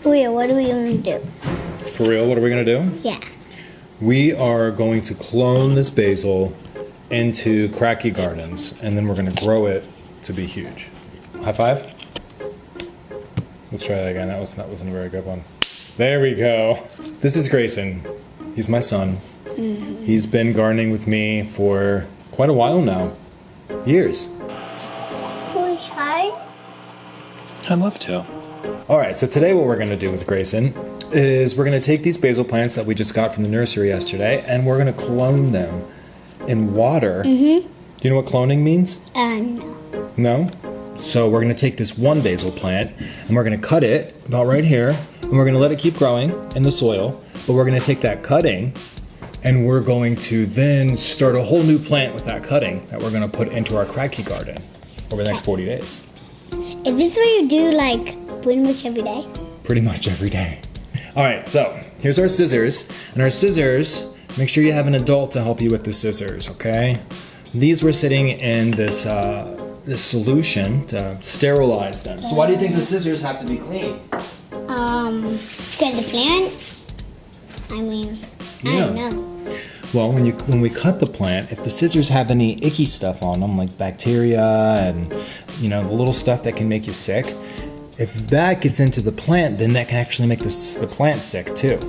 For real, what are we going to do? For real, what are we gonna do? Yeah. We are going to clone this basil into kratky gardens, and then we're gonna grow it to be huge. High five? Let's try that again. That wasn't a very good one. There we go. This is Grayson. He's my son. Mm-hmm. He's been gardening with me for quite a while now. Years. Can we try? I'd love to. All right, so today what we're gonna do with Grayson is we're gonna take these basil plants that we just got from the nursery yesterday, and we're gonna clone them in water. Mm-hmm. Do you know what cloning means? No. No? So we're gonna take this one basil plant and we're gonna cut it about right here, and we're gonna let it keep growing in the soil, but we're gonna take that cutting and we're going to then start a whole new plant with that cutting that we're gonna put into our kratky garden over the next 40 days. Is this what you do like pretty much every day? Pretty much every day. All right, so here's our scissors, and our scissors, make sure you have an adult to help you with the scissors, okay? These were sitting in this solution to sterilize them. So why do you think the scissors have to be clean? Because the plant, I mean, I don't know. Well, when we cut the plant, if the scissors have any icky stuff on them, like bacteria and the little stuff that can make you sick, if that gets into the plant, then that can actually make the plant sick too.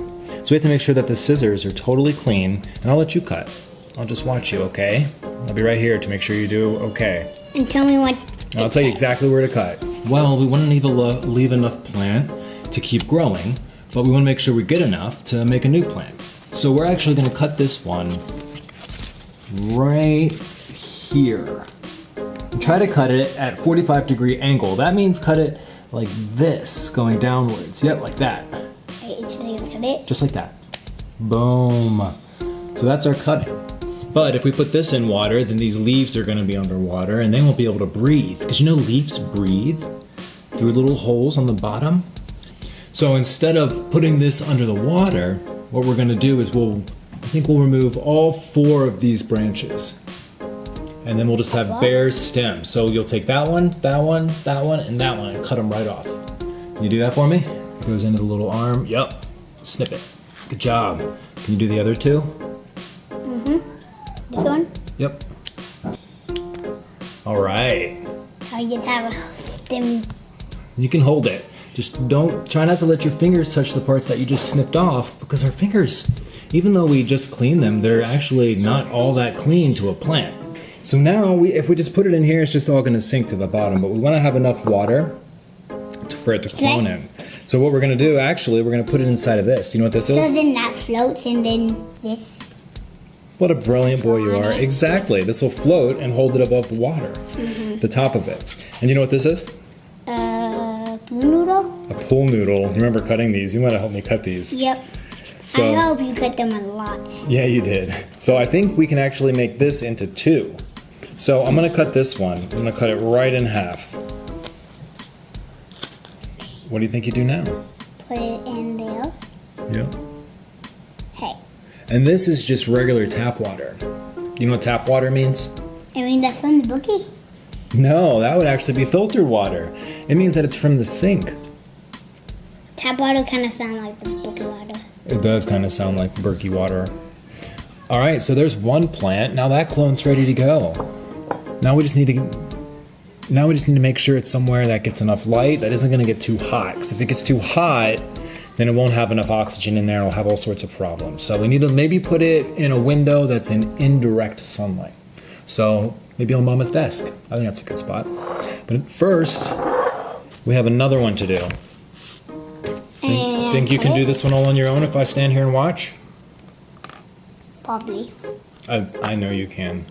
So we have to make sure that the scissors are totally clean, and I'll let you cut. I'll just watch you, okay? I'll be right here to make sure you do okay. And tell me what. I'll tell you exactly where to cut. Well, we want to leave enough plant to keep growing, but we want to make sure we get enough to make a new plant. So we're actually going to cut this one right here. And try to cut it at 45-degree angle. That means cut it like this, going downwards. Yep, like that. Just like that. Boom. So that's our cutting. But if we put this in water, then these leaves are going to be underwater and they won't be able to breathe. Because leaves breathe through little holes on the bottom. So instead of putting this under the water, what we're going to do is we'll remove all 4 of these branches. And then we'll just have bare stems. So you'll take that one, and that one, and cut them right off. Can you do that for me? It goes into the little arm. Yep. Snip it. Good job. Can you do the other 2? This one? Yep. All right. I just have a stem. You can hold it. Just try not to let your fingers touch the parts that you just snipped off, because our fingers, even though we just cleaned them, they're actually not all that clean to a plant. So now, if we just put it in here, it's just all going to sink to the bottom. But we want to have enough water for it to clone in. So what we're going to do, actually, we're going to put it inside of this. Do you know what this is? So then that floats, and then this. What a brilliant boy you are. Exactly. This will float and hold it above the water, the top of it. And you know what this is? Pool noodle? A pool noodle. You remember cutting these? You might have helped me cut these. Yep. So, I hope you cut them a lot. Yeah, you did. So I think we can actually make this into 2. So I'm going to cut this one. I'm going to cut it right in half. What do you think you do now? Put it in there. Yeah. Hey. And this is just regular tap water. You know what tap water means? I mean, that's from the bookie? No, that would actually be filtered water. It means that it's from the sink. Tap water kind of sounds like the bookie water. It does kind of sound like Berkey water. All right, so there's one plant. Now that clone's ready to go. Now we just need to make sure it's somewhere that gets enough light, that isn't going to get too hot. Because if it gets too hot, then it won't have enough oxygen in there. It'll have all sorts of problems. So we need to maybe put it in a window that's in indirect sunlight. So maybe on Mama's desk. I think that's a good spot. But first, we have another one to do. Think you can do this one all on your own if I stand here and watch? Probably. I know you can.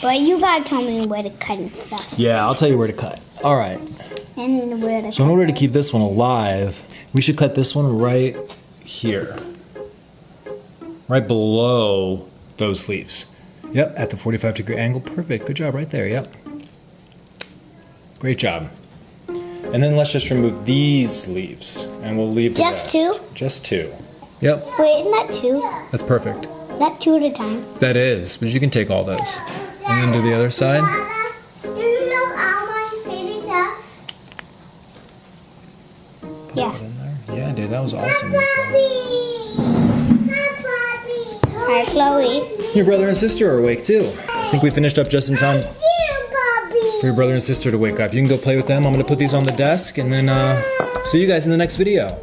But you gotta tell me where to cut and stuff. Yeah, I'll tell you where to cut. All right. And where to So in order to keep this one alive, we should cut this one right here. Right below those leaves. Yep, at the 45-degree angle. Perfect. Good job right there. Yep. Great job. And then let's just remove these leaves, and we'll leave the rest. Just 2? Just 2. Yep. Wait, isn't that 2? That's perfect. That's 2 at a time. That is, but you can take all those. And then do the other side. Yeah. Yeah, dude, that was awesome. Hi, Chloe. Your brother and sister are awake too. I think we finished up just in time for your brother and sister to wake up. You can go play with them. I'm gonna put these on the desk and then see you guys in the next video.